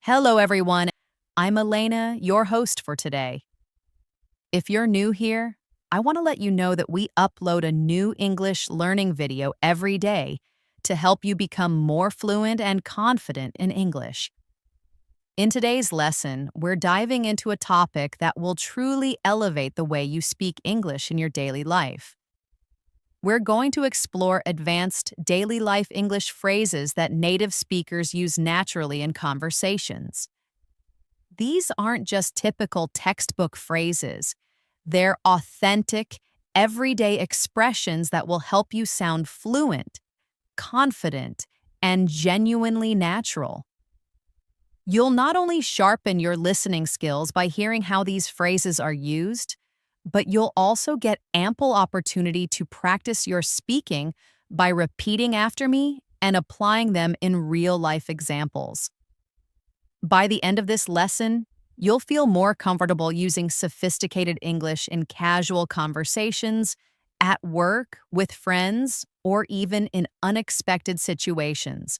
Hello, everyone. I'm Elena, your host for today. If you're new here, I want to let you know that we upload a new English learning video every day to help you become more fluent and confident in English. In today's lesson, we're diving into a topic that will truly elevate the way you speak English in your daily life. We're going to explore advanced daily life English phrases that native speakers use naturally in conversations. These aren't just typical textbook phrases. They're authentic, everyday expressions that will help you sound fluent, confident, and genuinely natural. You'll not only sharpen your listening skills by hearing how these phrases are used, but you'll also get ample opportunity to practice your speaking by repeating after me and applying them in real-life examples. By the end of this lesson, you'll feel more comfortable using sophisticated English in casual conversations, at work, with friends, or even in unexpected situations.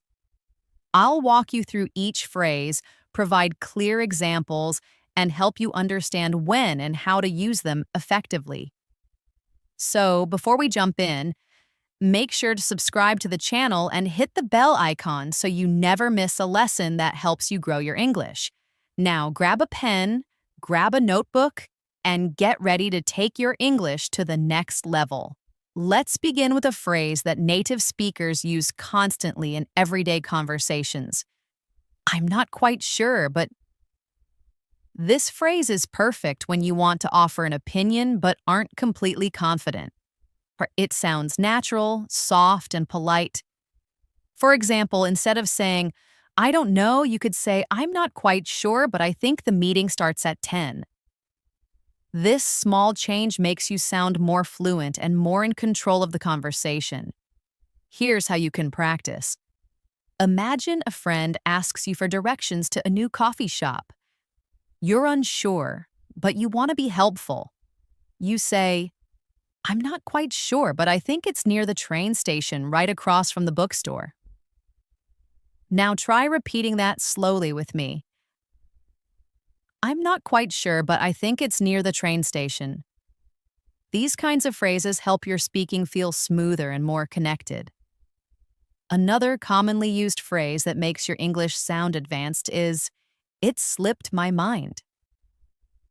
I'll walk you through each phrase, provide clear examples, and help you understand when and how to use them effectively. So, before we jump in, make sure to subscribe to the channel and hit the bell icon so you never miss a lesson that helps you grow your English. Now, grab a pen, grab a notebook, and get ready to take your English to the next level. Let's begin with a phrase that native speakers use constantly in everyday conversations. I'm not quite sure, but this phrase is perfect when you want to offer an opinion but aren't completely confident. It sounds natural, soft, and polite. For example, instead of saying, I don't know, you could say, I'm not quite sure, but I think the meeting starts at 10. This small change makes you sound more fluent and more in control of the conversation. Here's how you can practice. Imagine a friend asks you for directions to a new coffee shop. You're unsure, but you want to be helpful. You say, I'm not quite sure, but I think it's near the train station right across from the bookstore. Now try repeating that slowly with me. I'm not quite sure, but I think it's near the train station. These kinds of phrases help your speaking feel smoother and more connected. Another commonly used phrase that makes your English sound advanced is, it slipped my mind.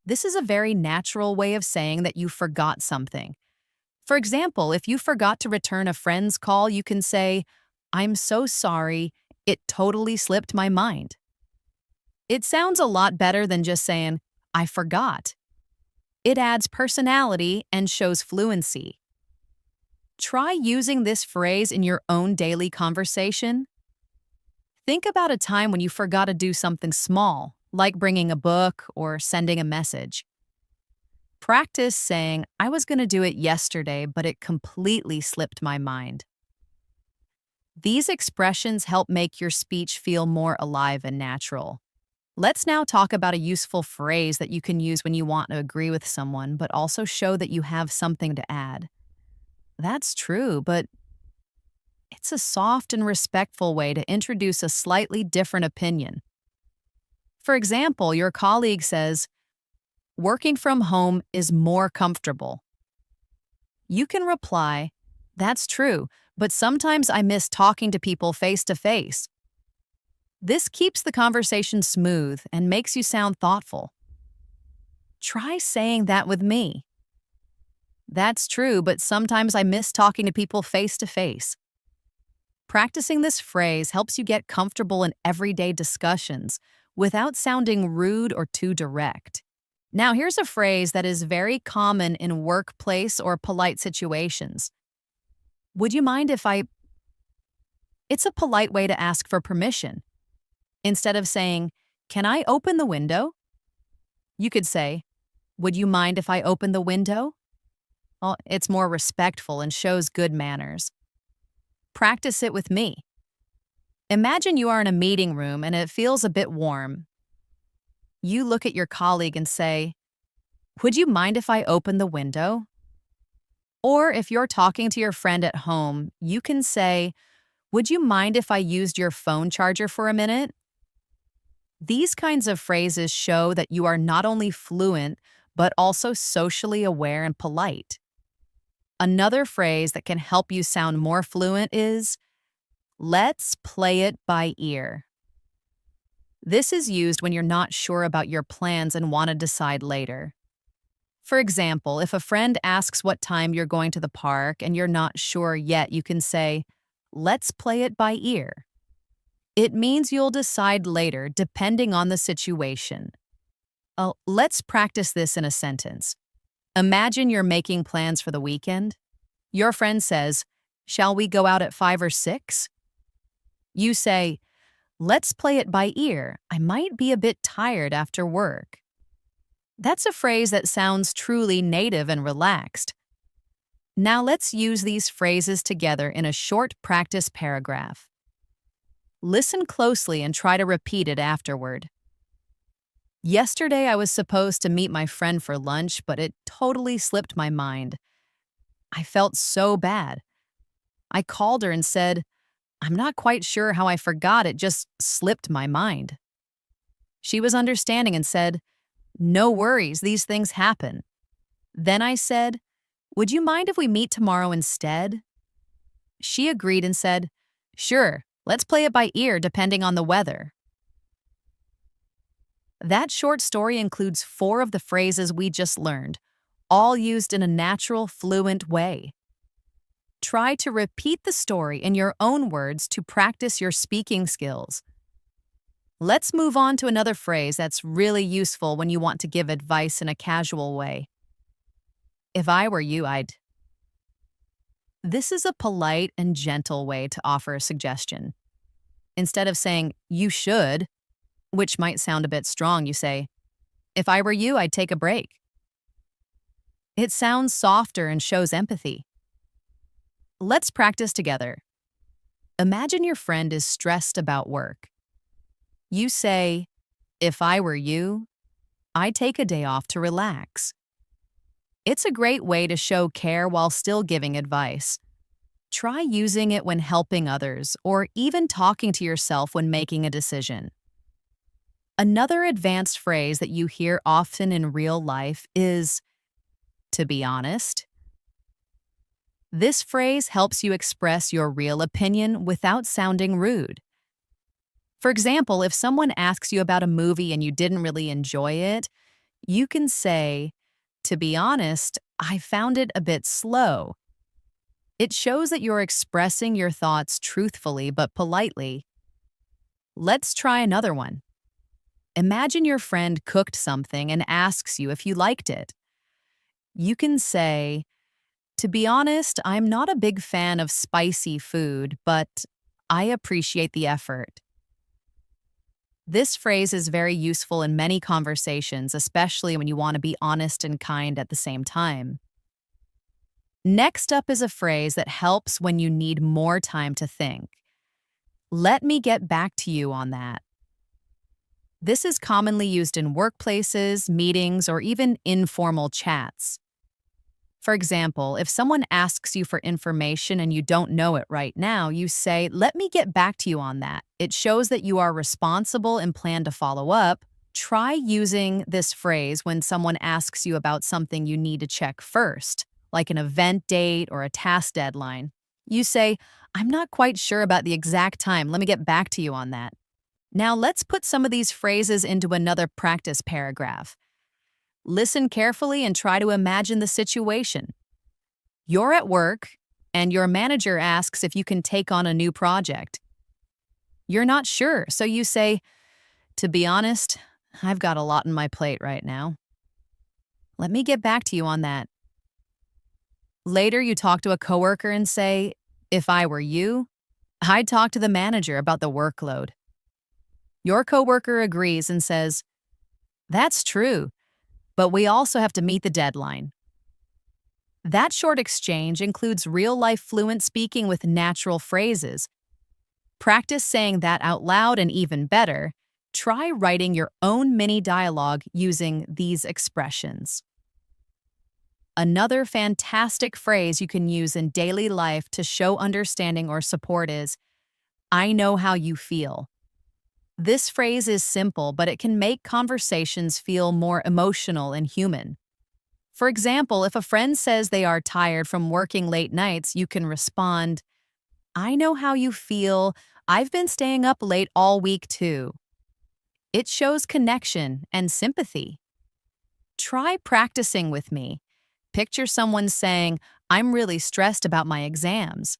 This is a very natural way of saying that you forgot something. For example, if you forgot to return a friend's call, you can say, I'm so sorry, it totally slipped my mind. It sounds a lot better than just saying, I forgot. It adds personality and shows fluency. Try using this phrase in your own daily conversation. Think about a time when you forgot to do something small, like bringing a book or sending a message. Practice saying, I was going to do it yesterday, but it completely slipped my mind. These expressions help make your speech feel more alive and natural. Let's now talk about a useful phrase that you can use when you want to agree with someone, but also show that you have something to add. That's true, but it's a soft and respectful way to introduce a slightly different opinion. For example, your colleague says, working from home is more comfortable. You can reply, that's true, but sometimes I miss talking to people face to face. This keeps the conversation smooth and makes you sound thoughtful. Try saying that with me. That's true, but sometimes I miss talking to people face to face. Practicing this phrase helps you get comfortable in everyday discussions without sounding rude or too direct. Now, here's a phrase that is very common in workplace or polite situations. Would you mind if I... It's a polite way to ask for permission. Instead of saying, can I open the window? You could say, would you mind if I open the window? Well, it's more respectful and shows good manners. Practice it with me. Imagine you are in a meeting room and it feels a bit warm. You look at your colleague and say, would you mind if I open the window? Or if you're talking to your friend at home, you can say, would you mind if I used your phone charger for a minute? These kinds of phrases show that you are not only fluent, but also socially aware and polite. Another phrase that can help you sound more fluent is, let's play it by ear. This is used when you're not sure about your plans and want to decide later. For example, if a friend asks what time you're going to the park and you're not sure yet, you can say, let's play it by ear. It means you'll decide later depending on the situation. Let's practice this in a sentence. Imagine you're making plans for the weekend. Your friend says, shall we go out at 5 or 6? You say, let's play it by ear. I might be a bit tired after work. That's a phrase that sounds truly native and relaxed. Now let's use these phrases together in a short practice paragraph. Listen closely and try to repeat it afterward. Yesterday I was supposed to meet my friend for lunch, but it totally slipped my mind. I felt so bad. I called her and said, I'm not quite sure how I forgot, it just slipped my mind. She was understanding and said, no worries, these things happen. Then I said, would you mind if we meet tomorrow instead? She agreed and said, sure, let's play it by ear depending on the weather. That short story includes 4 of the phrases we just learned, all used in a natural, fluent way. Try to repeat the story in your own words to practice your speaking skills. Let's move on to another phrase that's really useful when you want to give advice in a casual way. If I were you, I'd. This is a polite and gentle way to offer a suggestion. Instead of saying, you should, which might sound a bit strong, you say, if I were you, I'd take a break. It sounds softer and shows empathy. Let's practice together. Imagine your friend is stressed about work. You say, if I were you, I'd take a day off to relax. It's a great way to show care while still giving advice. Try using it when helping others or even talking to yourself when making a decision. Another advanced phrase that you hear often in real life is, to be honest. This phrase helps you express your real opinion without sounding rude. For example, if someone asks you about a movie and you didn't really enjoy it, you can say, to be honest, I found it a bit slow. It shows that you're expressing your thoughts truthfully but politely. Let's try another one. Imagine your friend cooked something and asks you if you liked it. You can say, to be honest, I'm not a big fan of spicy food, but I appreciate the effort. This phrase is very useful in many conversations, especially when you want to be honest and kind at the same time. Next up is a phrase that helps when you need more time to think. Let me get back to you on that. This is commonly used in workplaces, meetings, or even informal chats. For example, if someone asks you for information and you don't know it right now, you say, let me get back to you on that. It shows that you are responsible and plan to follow up. Try using this phrase when someone asks you about something you need to check first, like an event date or a task deadline. You say, I'm not quite sure about the exact time. Let me get back to you on that. Now let's put some of these phrases into another practice paragraph. Listen carefully and try to imagine the situation. You're at work, and your manager asks if you can take on a new project. You're not sure, so you say, to be honest, I've got a lot on my plate right now. Let me get back to you on that. Later, you talk to a coworker and say, if I were you, I'd talk to the manager about the workload. Your coworker agrees and says, that's true, but we also have to meet the deadline. That short exchange includes real-life fluent speaking with natural phrases. Practice saying that out loud, and even better, try writing your own mini dialogue using these expressions. Another fantastic phrase you can use in daily life to show understanding or support is, I know how you feel. This phrase is simple, but it can make conversations feel more emotional and human. For example, if a friend says they are tired from working late nights, you can respond, I know how you feel. I've been staying up late all week too. It shows connection and sympathy. Try practicing with me. Picture someone saying, I'm really stressed about my exams.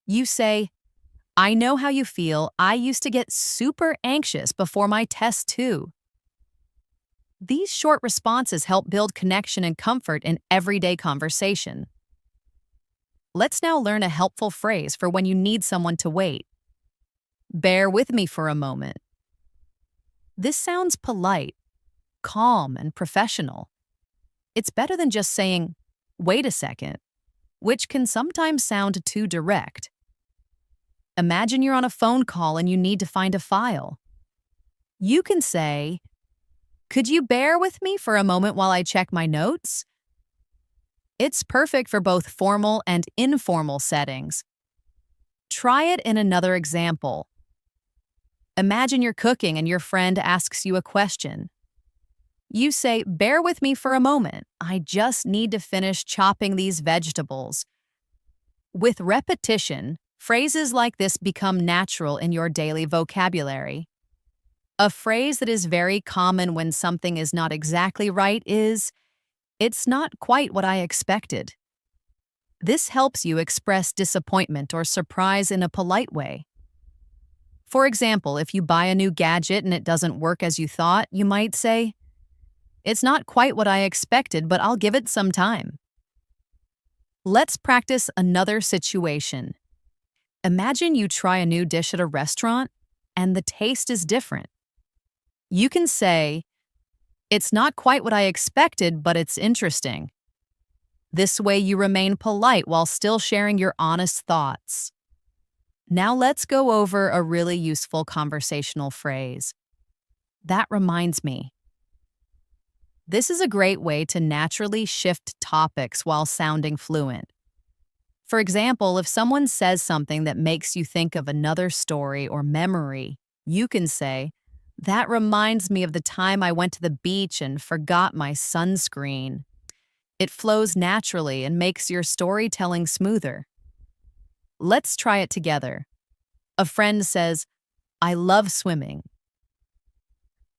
You say, I know how you feel. I used to get super anxious before my tests too. These short responses help build connection and comfort in everyday conversation. Let's now learn a helpful phrase for when you need someone to wait. Bear with me for a moment. This sounds polite, calm, and professional. It's better than just saying, wait a second, which can sometimes sound too direct. Imagine you're on a phone call and you need to find a file. You can say, could you bear with me for a moment while I check my notes? It's perfect for both formal and informal settings. Try it in another example. Imagine you're cooking and your friend asks you a question. You say, bear with me for a moment. I just need to finish chopping these vegetables. With repetition, phrases like this become natural in your daily vocabulary. A phrase that is very common when something is not exactly right is, it's not quite what I expected. This helps you express disappointment or surprise in a polite way. For example, if you buy a new gadget and it doesn't work as you thought, you might say, it's not quite what I expected, but I'll give it some time. Let's practice another situation. Imagine you try a new dish at a restaurant and the taste is different. You can say, it's not quite what I expected, but it's interesting. This way you remain polite while still sharing your honest thoughts. Now let's go over a really useful conversational phrase. That reminds me. This is a great way to naturally shift topics while sounding fluent. For example, if someone says something that makes you think of another story or memory, you can say, that reminds me of the time I went to the beach and forgot my sunscreen. It flows naturally and makes your storytelling smoother. Let's try it together. A friend says, I love swimming.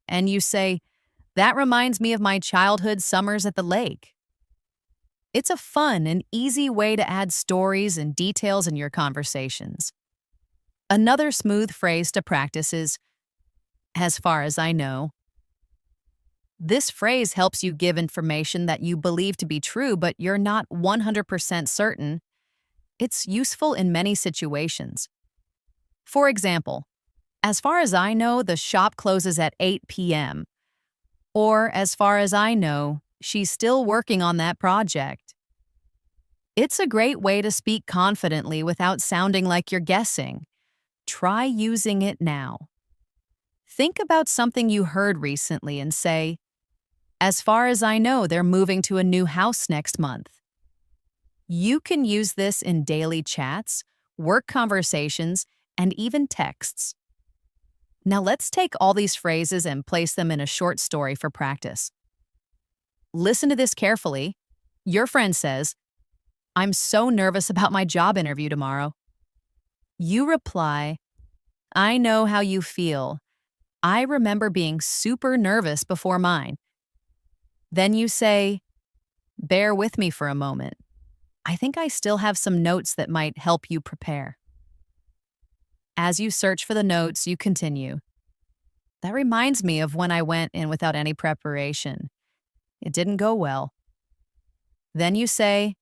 And you say, that reminds me of my childhood summers at the lake. It's a fun and easy way to add stories and details in your conversations. Another smooth phrase to practice is, as far as I know. This phrase helps you give information that you believe to be true, but you're not 100% certain. It's useful in many situations. For example, as far as I know, the shop closes at 8 p.m. Or, as far as I know, she's still working on that project. It's a great way to speak confidently without sounding like you're guessing. Try using it now. Think about something you heard recently and say, as far as I know, they're moving to a new house next month. You can use this in daily chats, work conversations, and even texts. Now let's take all these phrases and place them in a short story for practice. Listen to this carefully. Your friend says, I'm so nervous about my job interview tomorrow. You reply, I know how you feel. I remember being super nervous before mine. Then you say, bear with me for a moment. I think I still have some notes that might help you prepare. As you search for the notes, you continue. That reminds me of when I went in without any preparation. It didn't go well. Then you say,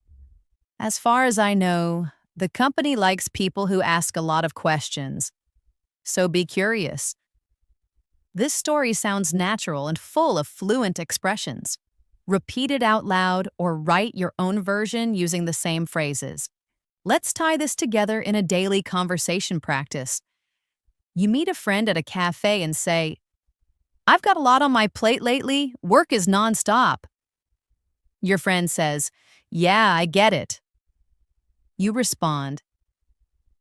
as far as I know, the company likes people who ask a lot of questions. So be curious. This story sounds natural and full of fluent expressions. Repeat it out loud or write your own version using the same phrases. Let's tie this together in a daily conversation practice. You meet a friend at a cafe and say, I've got a lot on my plate lately. Work is nonstop. Your friend says, yeah, I get it. You respond,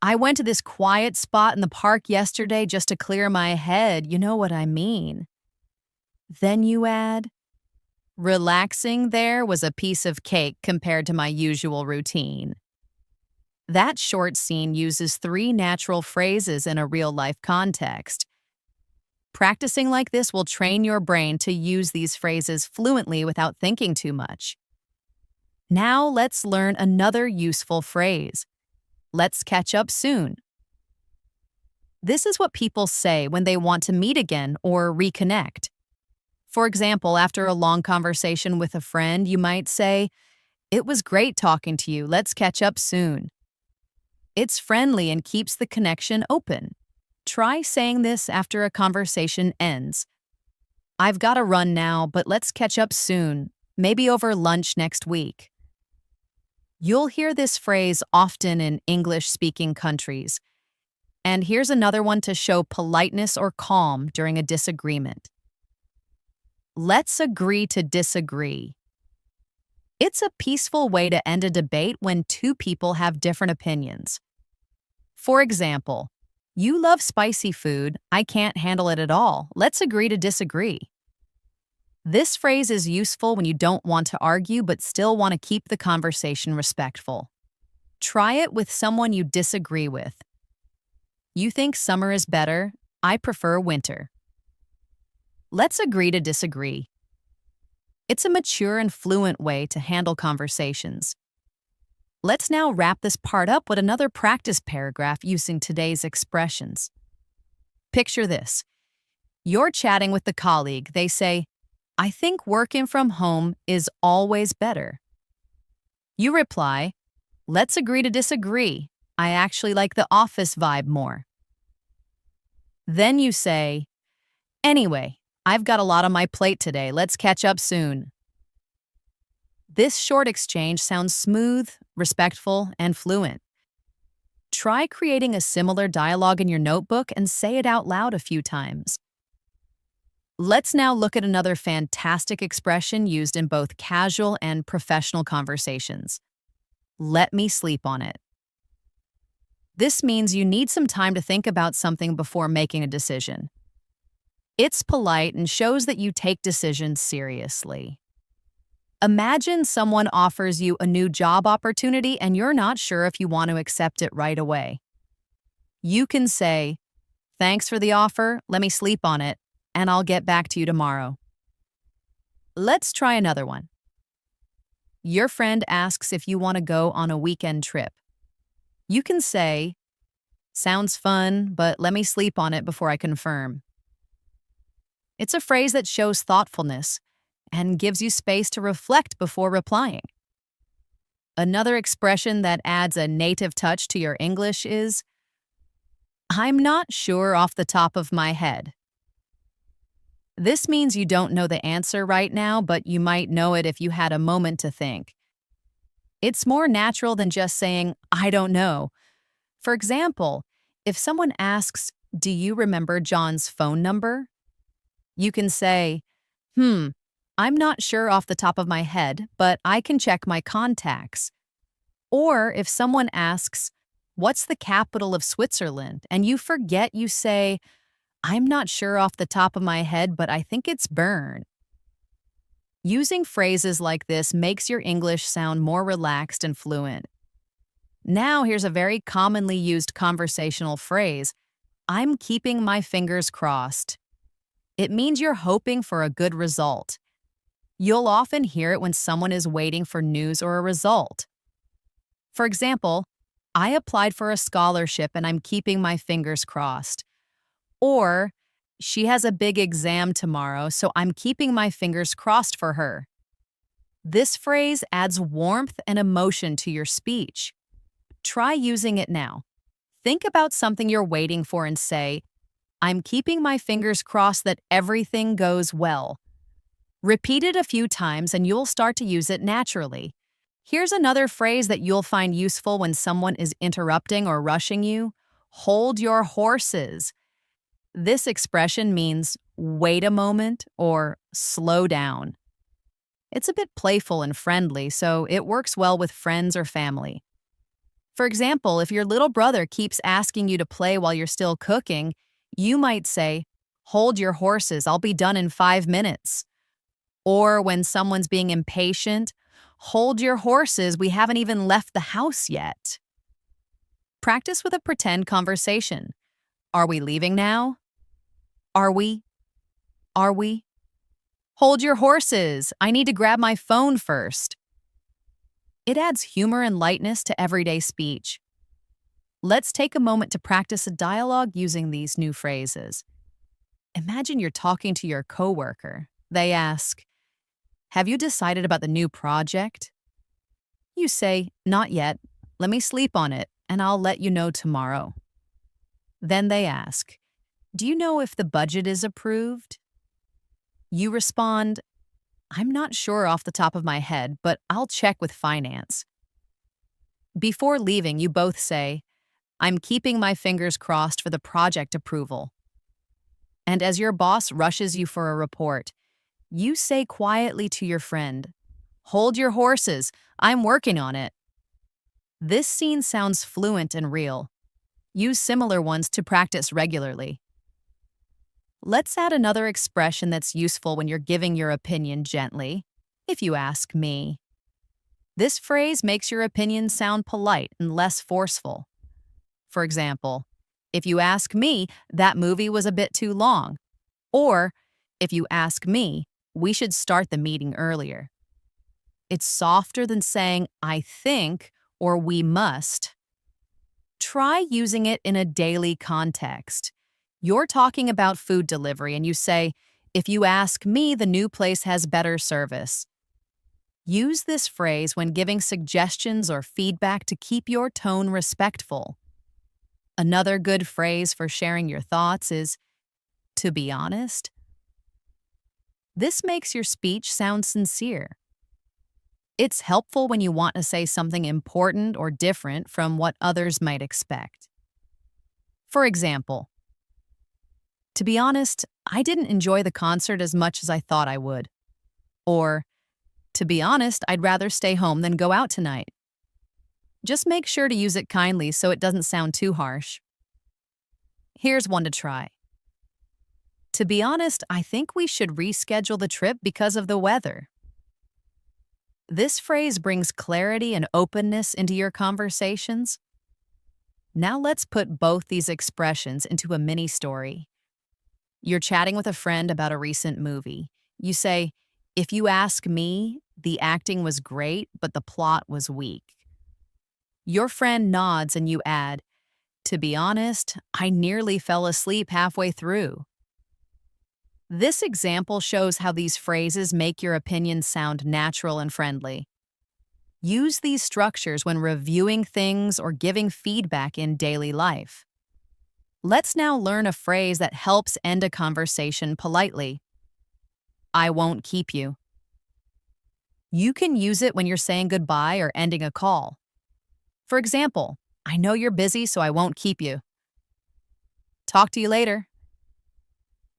I went to this quiet spot in the park yesterday just to clear my head. You know what I mean. Then you add, relaxing there was a piece of cake compared to my usual routine. That short scene uses three natural phrases in a real life context. Practicing like this will train your brain to use these phrases fluently without thinking too much. Now let's learn another useful phrase. Let's catch up soon. This is what people say when they want to meet again or reconnect. For example, after a long conversation with a friend, you might say, "It was great talking to you. Let's catch up soon." It's friendly and keeps the connection open. Try saying this after a conversation ends. "I've got to run now, but let's catch up soon, maybe over lunch next week." You'll hear this phrase often in English-speaking countries. And here's another one to show politeness or calm during a disagreement. Let's agree to disagree. It's a peaceful way to end a debate when two people have different opinions. For example, you love spicy food, I can't handle it at all. Let's agree to disagree. This phrase is useful when you don't want to argue but still want to keep the conversation respectful. Try it with someone you disagree with. You think summer is better, I prefer winter. Let's agree to disagree. It's a mature and fluent way to handle conversations. Let's now wrap this part up with another practice paragraph using today's expressions. Picture this. You're chatting with a colleague. They say, "I think working from home is always better." You reply, "Let's agree to disagree. I actually like the office vibe more." Then you say, "Anyway, I've got a lot on my plate today. Let's catch up soon." This short exchange sounds smooth, respectful, and fluent. Try creating a similar dialogue in your notebook and say it out loud a few times. Let's now look at another fantastic expression used in both casual and professional conversations. Let me sleep on it. This means you need some time to think about something before making a decision. It's polite and shows that you take decisions seriously. Imagine someone offers you a new job opportunity and you're not sure if you want to accept it right away. You can say, "Thanks for the offer, let me sleep on it, and I'll get back to you tomorrow." Let's try another one. Your friend asks if you want to go on a weekend trip. You can say, "Sounds fun, but let me sleep on it before I confirm." It's a phrase that shows thoughtfulness and gives you space to reflect before replying. Another expression that adds a native touch to your English is, "I'm not sure off the top of my head." This means you don't know the answer right now, but you might know it if you had a moment to think. It's more natural than just saying, "I don't know." For example, if someone asks, "Do you remember John's phone number?" You can say, "I'm not sure off the top of my head, but I can check my contacts." Or if someone asks, "What's the capital of Switzerland?" and you forget, you say, "I'm not sure off the top of my head, but I think it's Bern." Using phrases like this makes your English sound more relaxed and fluent. Now here's a very commonly used conversational phrase, "I'm keeping my fingers crossed." It means you're hoping for a good result. You'll often hear it when someone is waiting for news or a result. For example, "I applied for a scholarship and I'm keeping my fingers crossed." Or, "She has a big exam tomorrow, so I'm keeping my fingers crossed for her." This phrase adds warmth and emotion to your speech. Try using it now. Think about something you're waiting for and say, "I'm keeping my fingers crossed that everything goes well." Repeat it a few times and you'll start to use it naturally. Here's another phrase that you'll find useful when someone is interrupting or rushing you. Hold your horses. This expression means wait a moment or slow down. It's a bit playful and friendly, so it works well with friends or family. For example, if your little brother keeps asking you to play while you're still cooking, you might say, "Hold your horses, I'll be done in 5 minutes." Or when someone's being impatient, "Hold your horses, we haven't even left the house yet." Practice with a pretend conversation. Are we leaving now? Are we? Are we? Hold your horses, I need to grab my phone first. It adds humor and lightness to everyday speech. Let's take a moment to practice a dialogue using these new phrases. Imagine you're talking to your coworker. They ask, "Have you decided about the new project?" You say, "Not yet. Let me sleep on it, and I'll let you know tomorrow." Then they ask, "Do you know if the budget is approved?" You respond, "I'm not sure off the top of my head, but I'll check with finance." Before leaving, you both say, "I'm keeping my fingers crossed for the project approval." And as your boss rushes you for a report, you say quietly to your friend, "Hold your horses, I'm working on it." This scene sounds fluent and real. Use similar ones to practice regularly. Let's add another expression that's useful when you're giving your opinion gently. If you ask me. This phrase makes your opinion sound polite and less forceful. For example, if you ask me, that movie was a bit too long. Or, if you ask me, we should start the meeting earlier. It's softer than saying, "I think," or "we must." Try using it in a daily context. You're talking about food delivery and you say, "If you ask me, the new place has better service." Use this phrase when giving suggestions or feedback to keep your tone respectful. Another good phrase for sharing your thoughts is, "To be honest." This makes your speech sound sincere. It's helpful when you want to say something important or different from what others might expect. For example, "To be honest, I didn't enjoy the concert as much as I thought I would." Or, "To be honest, I'd rather stay home than go out tonight." Just make sure to use it kindly so it doesn't sound too harsh. Here's one to try. "To be honest, I think we should reschedule the trip because of the weather." This phrase brings clarity and openness into your conversations. Now let's put both these expressions into a mini story. You're chatting with a friend about a recent movie. You say, "If you ask me, the acting was great, but the plot was weak." Your friend nods and you add, "To be honest, I nearly fell asleep halfway through." This example shows how these phrases make your opinion sound natural and friendly. Use these structures when reviewing things or giving feedback in daily life. Let's now learn a phrase that helps end a conversation politely. "I won't keep you." You can use it when you're saying goodbye or ending a call. For example, "I know you're busy, so I won't keep you." "Talk to you later."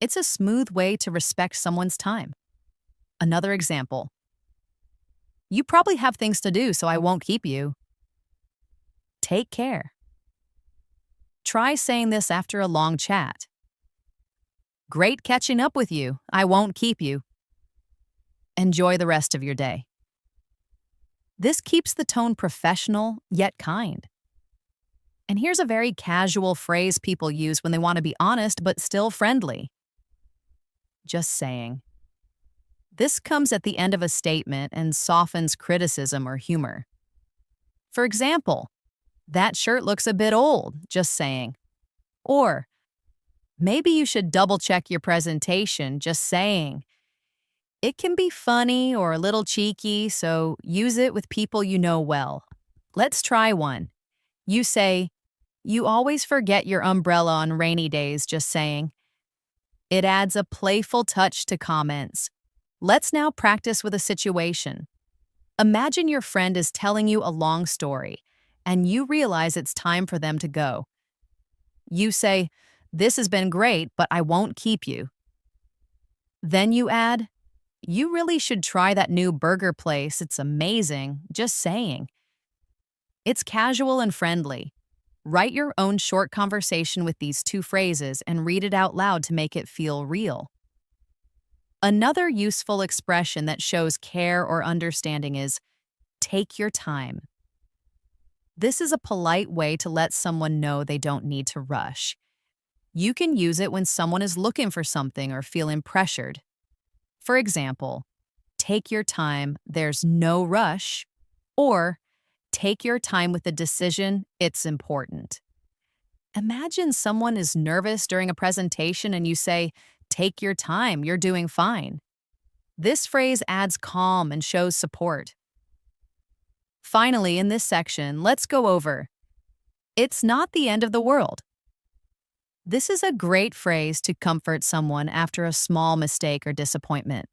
It's a smooth way to respect someone's time. Another example. "You probably have things to do, so I won't keep you." Take care. Try saying this after a long chat. "Great catching up with you. I won't keep you." Enjoy the rest of your day. This keeps the tone professional yet kind. And here's a very casual phrase people use when they want to be honest but still friendly. "Just saying." This comes at the end of a statement and softens criticism or humor. For example, "That shirt looks a bit old, just saying." Or, "Maybe you should double check your presentation, just saying." It can be funny or a little cheeky, so use it with people you know well. Let's try one. You say, "You always forget your umbrella on rainy days, just saying." It adds a playful touch to comments. Let's now practice with a situation. Imagine your friend is telling you a long story, and you realize it's time for them to go. You say, "This has been great, but I won't keep you." Then you add, "You really should try that new burger place, it's amazing, just saying." It's casual and friendly. Write your own short conversation with these two phrases and read it out loud to make it feel real. Another useful expression that shows care or understanding is take your time. This is a polite way to let someone know they don't need to rush. You can use it when someone is looking for something or feeling pressured. For example, take your time, there's no rush, or take your time with the decision, it's important. Imagine someone is nervous during a presentation and you say, take your time, you're doing fine. This phrase adds calm and shows support. Finally, in this section, let's go over it's not the end of the world. This is a great phrase to comfort someone after a small mistake or disappointment.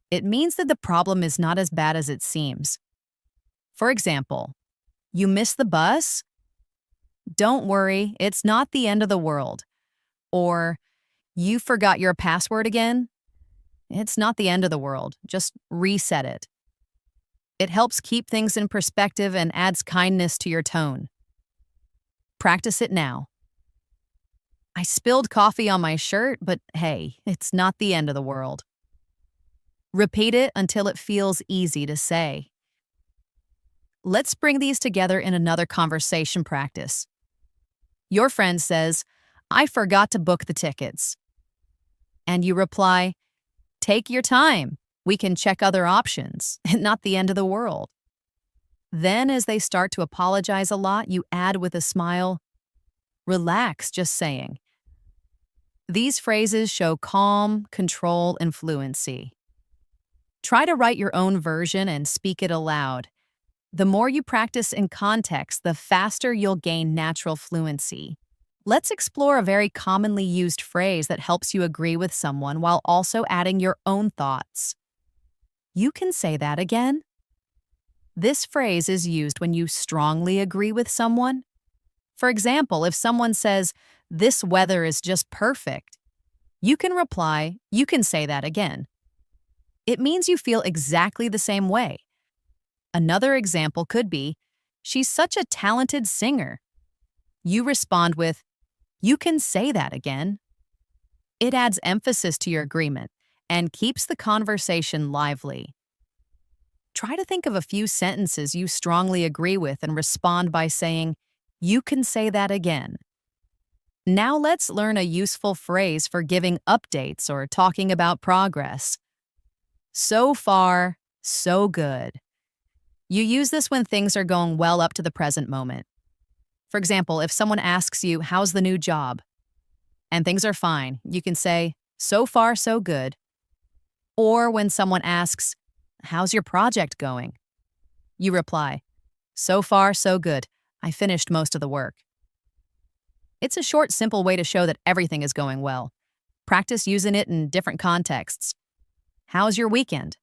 It means that the problem is not as bad as it seems. For example, you missed the bus? Don't worry, it's not the end of the world. Or, you forgot your password again? It's not the end of the world, just reset it. It helps keep things in perspective and adds kindness to your tone. Practice it now. I spilled coffee on my shirt, but hey, it's not the end of the world. Repeat it until it feels easy to say. Let's bring these together in another conversation practice. Your friend says, I forgot to book the tickets. And you reply, take your time. We can check other options. Not the end of the world. Then, as they start to apologize a lot, you add with a smile, relax, just saying. These phrases show calm, control, and fluency. Try to write your own version and speak it aloud. The more you practice in context, the faster you'll gain natural fluency. Let's explore a very commonly used phrase that helps you agree with someone while also adding your own thoughts. You can say that again. This phrase is used when you strongly agree with someone. For example, if someone says, this weather is just perfect, you can reply, you can say that again. It means you feel exactly the same way. Another example could be, she's such a talented singer. You respond with, you can say that again. It adds emphasis to your agreement and keeps the conversation lively. Try to think of a few sentences you strongly agree with and respond by saying, you can say that again. Now let's learn a useful phrase for giving updates or talking about progress. So far, so good. You use this when things are going well up to the present moment. For example, if someone asks you, how's the new job? And things are fine, you can say, so far, so good. Or when someone asks, how's your project going? You reply, so far, so good. I finished most of the work. It's a short, simple way to show that everything is going well. Practice using it in different contexts. How's your weekend?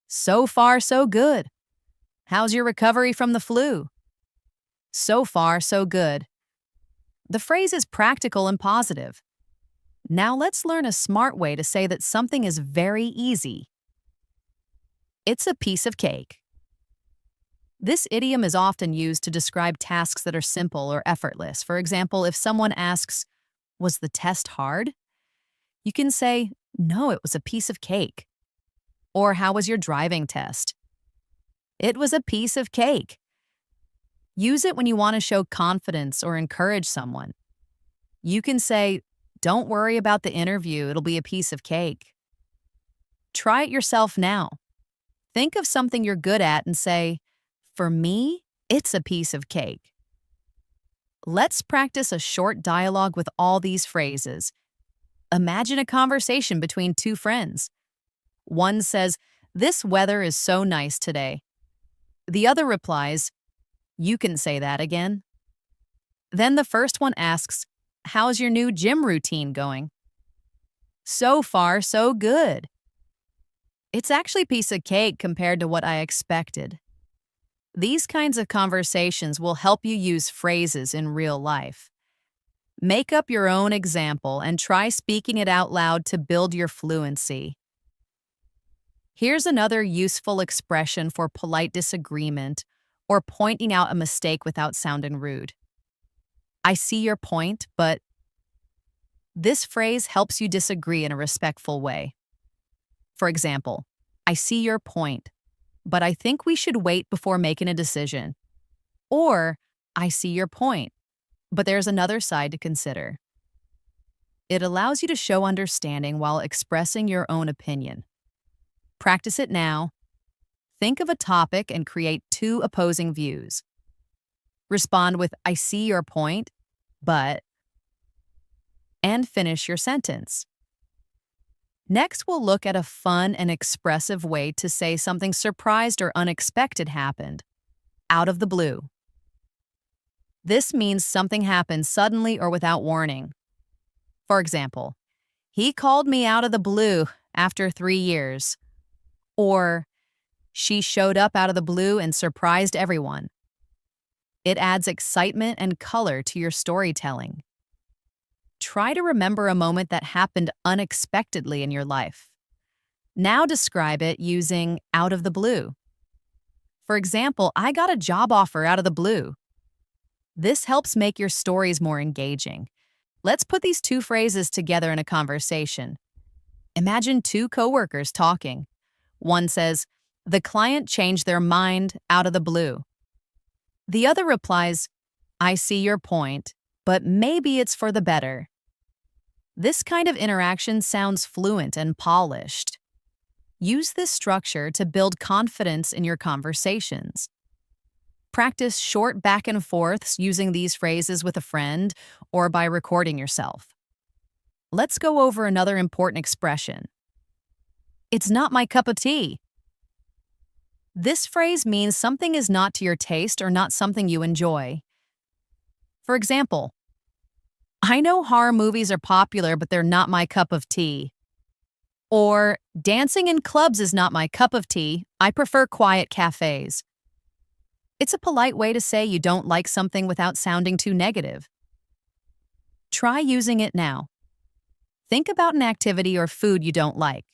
So far, so good. How's your recovery from the flu? So far, so good. The phrase is practical and positive. Now let's learn a smart way to say that something is very easy. It's a piece of cake. This idiom is often used to describe tasks that are simple or effortless. For example, if someone asks, was the test hard? You can say, no, it was a piece of cake. Or how was your driving test? It was a piece of cake. Use it when you want to show confidence or encourage someone. You can say, don't worry about the interview, it'll be a piece of cake. Try it yourself now. Think of something you're good at and say, for me, it's a piece of cake. Let's practice a short dialogue with all these phrases. Imagine a conversation between two friends. One says, this weather is so nice today. The other replies, you can say that again. Then the first one asks, how's your new gym routine going? So far, so good. It's actually a piece of cake compared to what I expected. These kinds of conversations will help you use phrases in real life. Make up your own example and try speaking it out loud to build your fluency. Here's another useful expression for polite disagreement or pointing out a mistake without sounding rude. I see your point, but this phrase helps you disagree in a respectful way. For example, I see your point, but I think we should wait before making a decision. Or, I see your point, but there's another side to consider. It allows you to show understanding while expressing your own opinion. Practice it now. Think of a topic and create two opposing views. Respond with, I see your point, but, and finish your sentence. Next, we'll look at a fun and expressive way to say something surprised or unexpected happened, out of the blue. This means something happened suddenly or without warning. For example, he called me out of the blue after 3 years. Or, she showed up out of the blue and surprised everyone. It adds excitement and color to your storytelling. Try to remember a moment that happened unexpectedly in your life. Now describe it using out of the blue. For example, I got a job offer out of the blue. This helps make your stories more engaging. Let's put these two phrases together in a conversation. Imagine two coworkers talking. One says, the client changed their mind out of the blue. The other replies, I see your point, but maybe it's for the better. This kind of interaction sounds fluent and polished. Use this structure to build confidence in your conversations. Practice short back and forths using these phrases with a friend or by recording yourself. Let's go over another important expression. It's not my cup of tea. This phrase means something is not to your taste or not something you enjoy. For example, I know horror movies are popular, but they're not my cup of tea. Or, dancing in clubs is not my cup of tea. I prefer quiet cafes. It's a polite way to say you don't like something without sounding too negative. Try using it now. Think about an activity or food you don't like.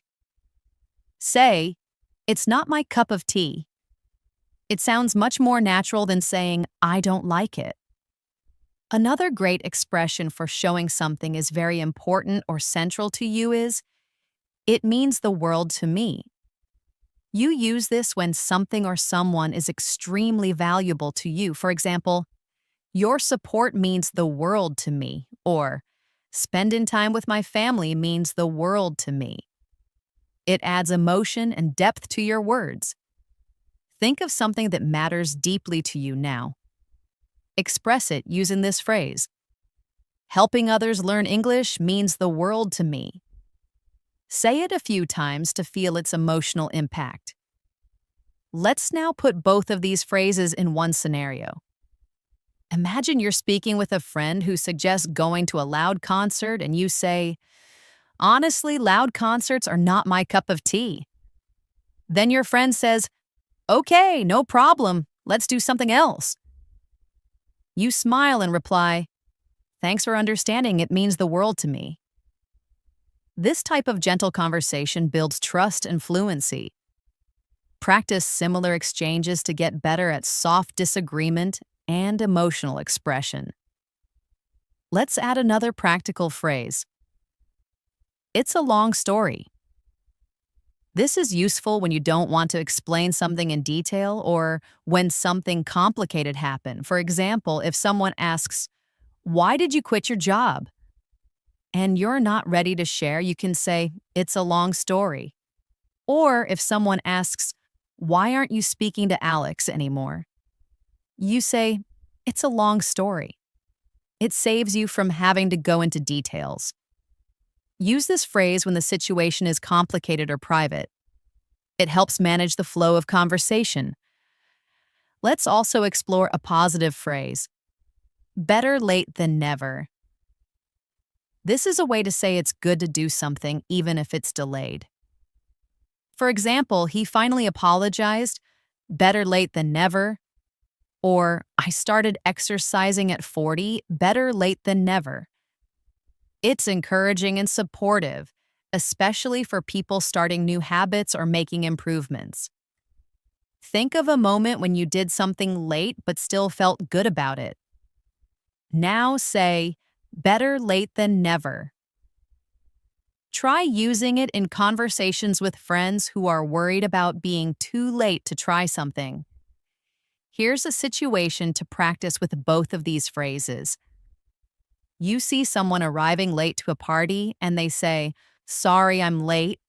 Say, it's not my cup of tea. It sounds much more natural than saying, I don't like it. Another great expression for showing something is very important or central to you is, it means the world to me. You use this when something or someone is extremely valuable to you. For example, your support means the world to me, or spending time with my family means the world to me. It adds emotion and depth to your words. Think of something that matters deeply to you now. Express it using this phrase. Helping others learn English means the world to me. Say it a few times to feel its emotional impact. Let's now put both of these phrases in one scenario. Imagine you're speaking with a friend who suggests going to a Loud concert and you say, honestly, Loud concerts are not my cup of tea. Then your friend says, okay, no problem, let's do something else. You smile and reply, thanks for understanding, it means the world to me. This type of gentle conversation builds trust and fluency. Practice similar exchanges to get better at soft disagreement and emotional expression. Let's add another practical phrase. It's a long story. This is useful when you don't want to explain something in detail or when something complicated happened. For example, if someone asks, why did you quit your job? And you're not ready to share, you can say, it's a long story. Or if someone asks, why aren't you speaking to Alex anymore? You say, it's a long story. It saves you from having to go into details. Use this phrase when the situation is complicated or private. It helps manage the flow of conversation. Let's also explore a positive phrase. Better late than never. This is a way to say it's good to do something even if it's delayed. For example, he finally apologized, better late than never. Or, I started exercising at 40, better late than never. It's encouraging and supportive, especially for people starting new habits or making improvements. Think of a moment when you did something late but still felt good about it. Now say, better late than never. Try using it in conversations with friends who are worried about being too late to try something. Here's a situation to practice with both of these phrases. You see someone arriving late to a party and they say, "Sorry, I'm late."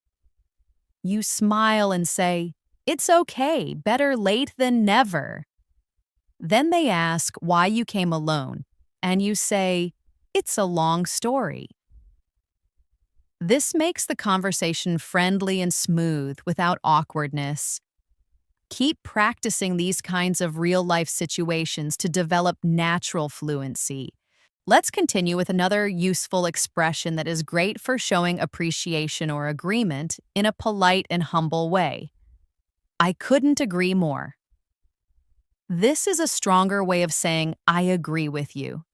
You smile and say, "It's okay, better late than never." Then they ask why you came alone, and you say, "It's a long story." This makes the conversation friendly and smooth without awkwardness. Keep practicing these kinds of real-life situations to develop natural fluency. Let's continue with another useful expression that is great for showing appreciation or agreement in a polite and humble way. I couldn't agree more. This is a stronger way of saying, I agree with you.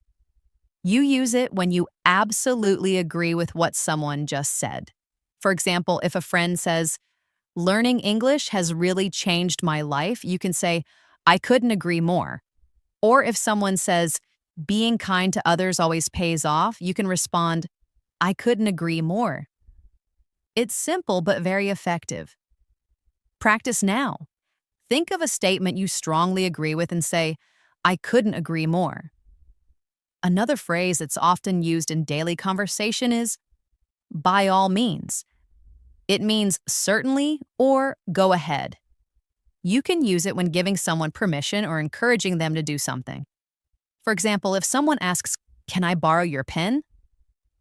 You use it when you absolutely agree with what someone just said. For example, if a friend says, learning English has really changed my life, you can say, I couldn't agree more. Or if someone says, being kind to others always pays off, you can respond, I couldn't agree more. It's simple but very effective. Practice now. Think of a statement you strongly agree with and say, I couldn't agree more. Another phrase that's often used in daily conversation is, by all means. It means certainly or go ahead. You can use it when giving someone permission or encouraging them to do something. For example, if someone asks, can I borrow your pen?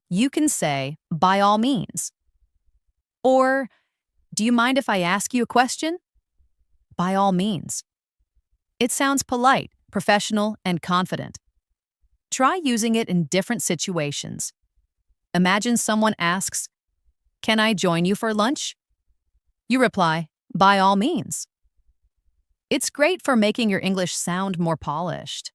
You can say, by all means. Or, do you mind if I ask you a question? By all means. It sounds polite, professional, and confident. Try using it in different situations. Imagine someone asks, can I join you for lunch? You reply, by all means. It's great for making your English sound more polished.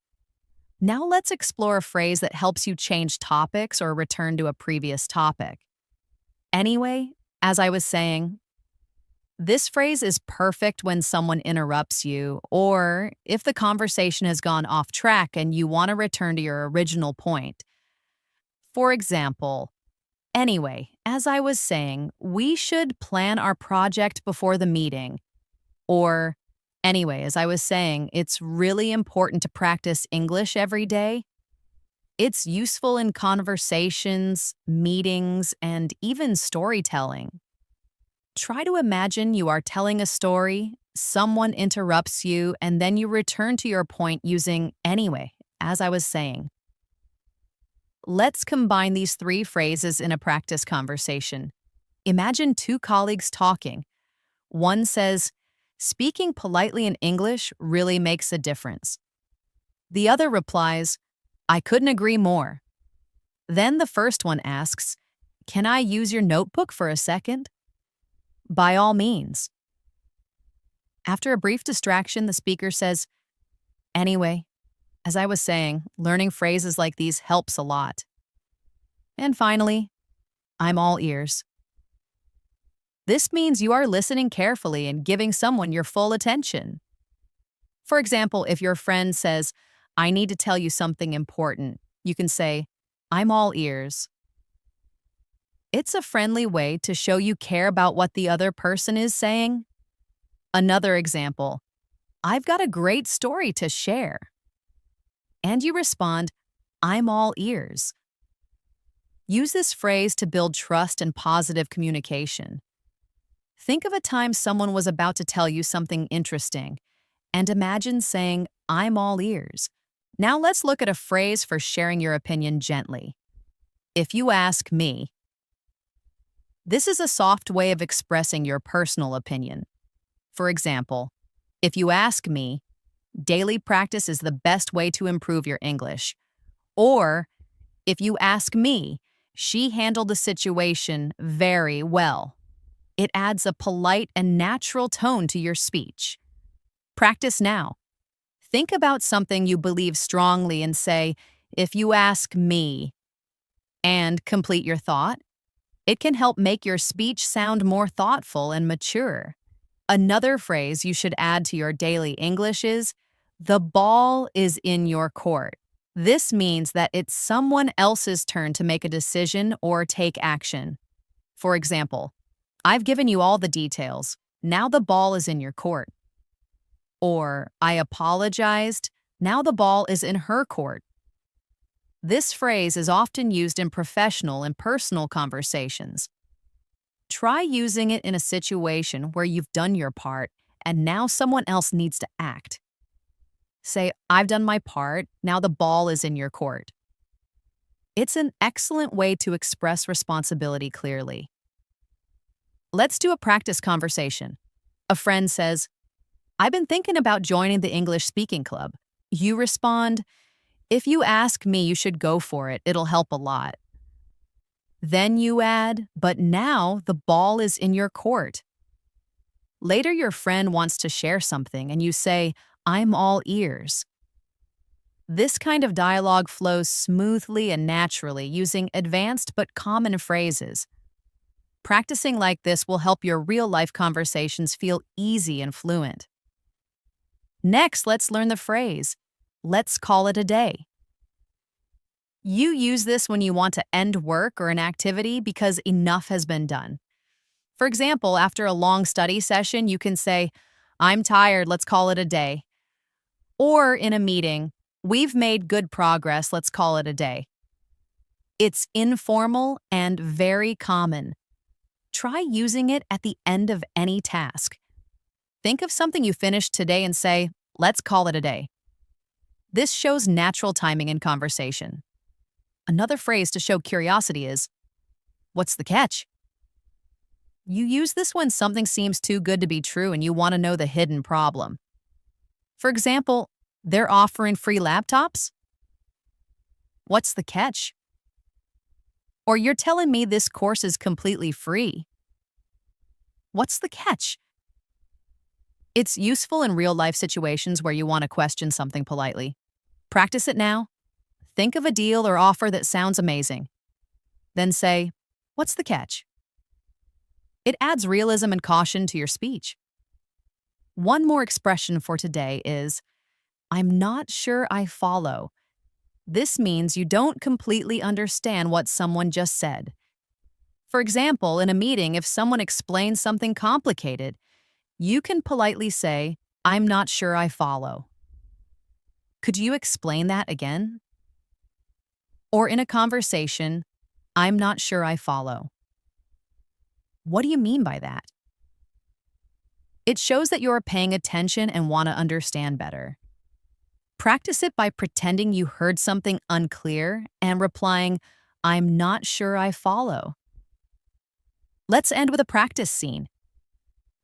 Now let's explore a phrase that helps you change topics or return to a previous topic. Anyway, as I was saying, this phrase is perfect when someone interrupts you or if the conversation has gone off track and you want to return to your original point. For example, anyway, as I was saying, we should plan our project before the meeting. Or, anyway, as I was saying, it's really important to practice English every day. It's useful in conversations, meetings, and even storytelling. Try to imagine you are telling a story, someone interrupts you, and then you return to your point using anyway, as I was saying. Let's combine these three phrases in a practice conversation. Imagine two colleagues talking. One says, speaking politely in English really makes a difference. The other replies, I couldn't agree more. Then the first one asks, can I use your notebook for a second? By all means. After a brief distraction, the speaker says, anyway, as I was saying, learning phrases like these helps a lot. And finally, I'm all ears. This means you are listening carefully and giving someone your full attention. For example, if your friend says, I need to tell you something important, you can say, I'm all ears. It's a friendly way to show you care about what the other person is saying. Another example, I've got a great story to share. And you respond, I'm all ears. Use this phrase to build trust and positive communication. Think of a time someone was about to tell you something interesting, and imagine saying, I'm all ears. Now let's look at a phrase for sharing your opinion gently. If you ask me, this is a soft way of expressing your personal opinion. For example, if you ask me, daily practice is the best way to improve your English. Or, if you ask me, she handled the situation very well. It adds a polite and natural tone to your speech. Practice now. Think about something you believe strongly and say, if you ask me, and complete your thought. It can help make your speech sound more thoughtful and mature. Another phrase you should add to your daily English is, the ball is in your court. This means that it's someone else's turn to make a decision or take action. For example, I've given you all the details. Now the ball is in your court. Or, I apologized. Now the ball is in her court. This phrase is often used in professional and personal conversations. Try using it in a situation where you've done your part and now someone else needs to act. Say, I've done my part, now the ball is in your court. It's an excellent way to express responsibility clearly. Let's do a practice conversation. A friend says, I've been thinking about joining the English speaking club. You respond, if you ask me, you should go for it. It'll help a lot. Then you add, but now the ball is in your court. Later, your friend wants to share something and you say, I'm all ears. This kind of dialogue flows smoothly and naturally using advanced but common phrases. Practicing like this will help your real-life conversations feel easy and fluent. Next, let's learn the phrase, let's call it a day. You use this when you want to end work or an activity because enough has been done. For example, after a long study session, you can say, I'm tired, let's call it a day. Or in a meeting, we've made good progress, let's call it a day. It's informal and very common. Try using it at the end of any task. Think of something you finished today and say, let's call it a day. This shows natural timing in conversation. Another phrase to show curiosity is, what's the catch? You use this when something seems too good to be true and you want to know the hidden problem. For example, they're offering free laptops? What's the catch? Or you're telling me this course is completely free. What's the catch? It's useful in real-life situations where you want to question something politely. Practice it now. Think of a deal or offer that sounds amazing. Then say, what's the catch? It adds realism and caution to your speech. One more expression for today is, I'm not sure I follow. This means you don't completely understand what someone just said. For example, in a meeting, if someone explains something complicated, you can politely say, I'm not sure I follow. Could you explain that again? Or in a conversation, I'm not sure I follow. What do you mean by that? It shows that you're paying attention and want to understand better. Practice it by pretending you heard something unclear and replying, I'm not sure I follow. Let's end with a practice scene.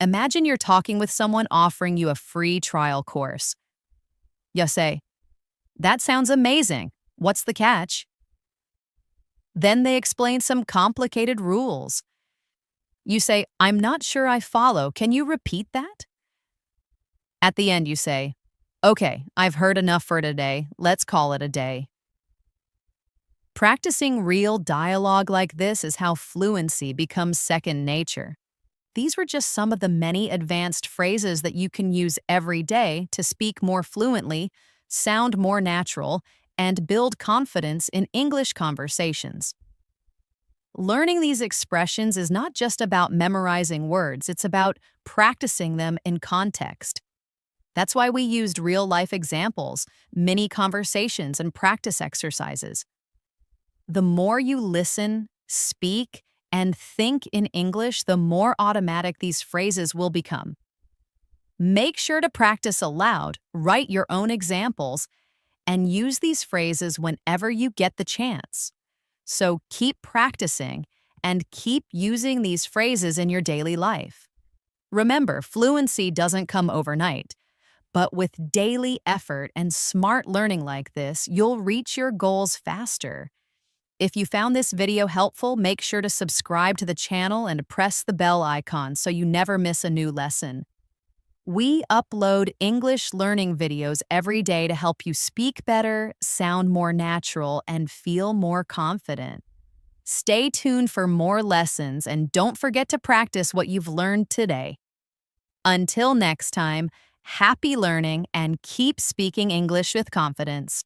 Imagine you're talking with someone offering you a free trial course. You say, that sounds amazing. What's the catch? Then they explain some complicated rules. You say, I'm not sure I follow. Can you repeat that? At the end, you say, okay, I've heard enough for today. Let's call it a day. Practicing real dialogue like this is how fluency becomes second nature. These were just some of the many advanced phrases that you can use every day to speak more fluently, sound more natural, and build confidence in English conversations. Learning these expressions is not just about memorizing words, it's about practicing them in context. That's why we used real-life examples, mini conversations, and practice exercises. The more you listen, speak, and think in English, the more automatic these phrases will become. Make sure to practice aloud, write your own examples, and use these phrases whenever you get the chance. So keep practicing and keep using these phrases in your daily life. Remember, fluency doesn't come overnight, but with daily effort and smart learning like this, you'll reach your goals faster. If you found this video helpful, make sure to subscribe to the channel and press the bell icon so you never miss a new lesson. We upload English learning videos every day to help you speak better, sound more natural, and feel more confident. Stay tuned for more lessons and don't forget to practice what you've learned today. Until next time, happy learning and keep speaking English with confidence.